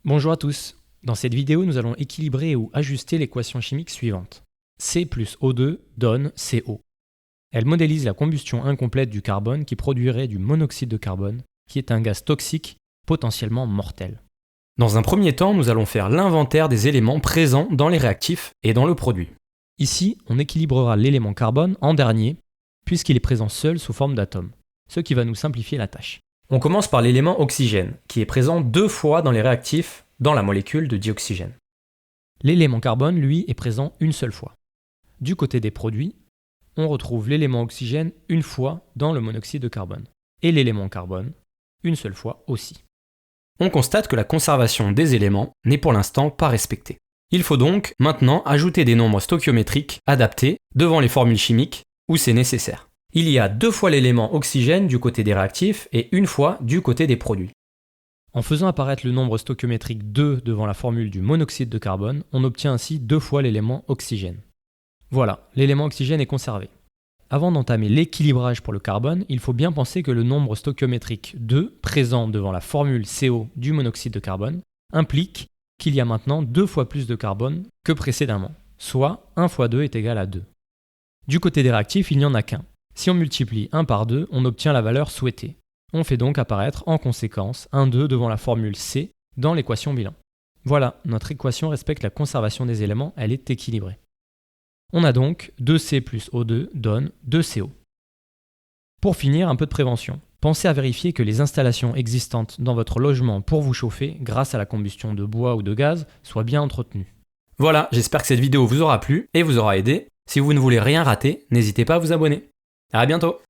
Bonjour à tous. Dans cette vidéo, nous allons équilibrer ou ajuster l'équation chimique suivante. C plus O2 donne CO. Elle modélise la combustion incomplète du carbone qui produirait du monoxyde de carbone, qui est un gaz toxique potentiellement mortel. Dans un premier temps, nous allons faire l'inventaire des éléments présents dans les réactifs et dans le produit. Ici, on équilibrera l'élément carbone en dernier, puisqu'il est présent seul sous forme d'atome, ce qui va nous simplifier la tâche. On commence par l'élément oxygène, qui est présent 2 fois dans les réactifs dans la molécule de dioxygène. L'élément carbone, lui, est présent une seule fois. Du côté des produits, on retrouve l'élément oxygène une fois dans le monoxyde de carbone, et l'élément carbone une seule fois aussi. On constate que la conservation des éléments n'est pour l'instant pas respectée. Il faut donc maintenant ajouter des nombres stoichiométriques adaptés devant les formules chimiques où c'est nécessaire. Il y a 2 fois l'élément oxygène du côté des réactifs et 1 fois du côté des produits. En faisant apparaître le nombre stoichiométrique 2 devant la formule du monoxyde de carbone, on obtient ainsi 2 fois l'élément oxygène. Voilà, l'élément oxygène est conservé. Avant d'entamer l'équilibrage pour le carbone, il faut bien penser que le nombre stoichiométrique 2 présent devant la formule CO du monoxyde de carbone implique qu'il y a maintenant 2 fois plus de carbone que précédemment, soit 1 fois 2 est égal à 2. Du côté des réactifs, il n'y en a qu'un. Si on multiplie 1 par 2, on obtient la valeur souhaitée. On fait donc apparaître en conséquence un 2 devant la formule C dans l'équation bilan. Voilà, notre équation respecte la conservation des éléments, elle est équilibrée. On a donc 2C plus O2 donne 2CO. Pour finir, un peu de prévention. Pensez à vérifier que les installations existantes dans votre logement pour vous chauffer grâce à la combustion de bois ou de gaz soient bien entretenues. Voilà, j'espère que cette vidéo vous aura plu et vous aura aidé. Si vous ne voulez rien rater, n'hésitez pas à vous abonner. À bientôt!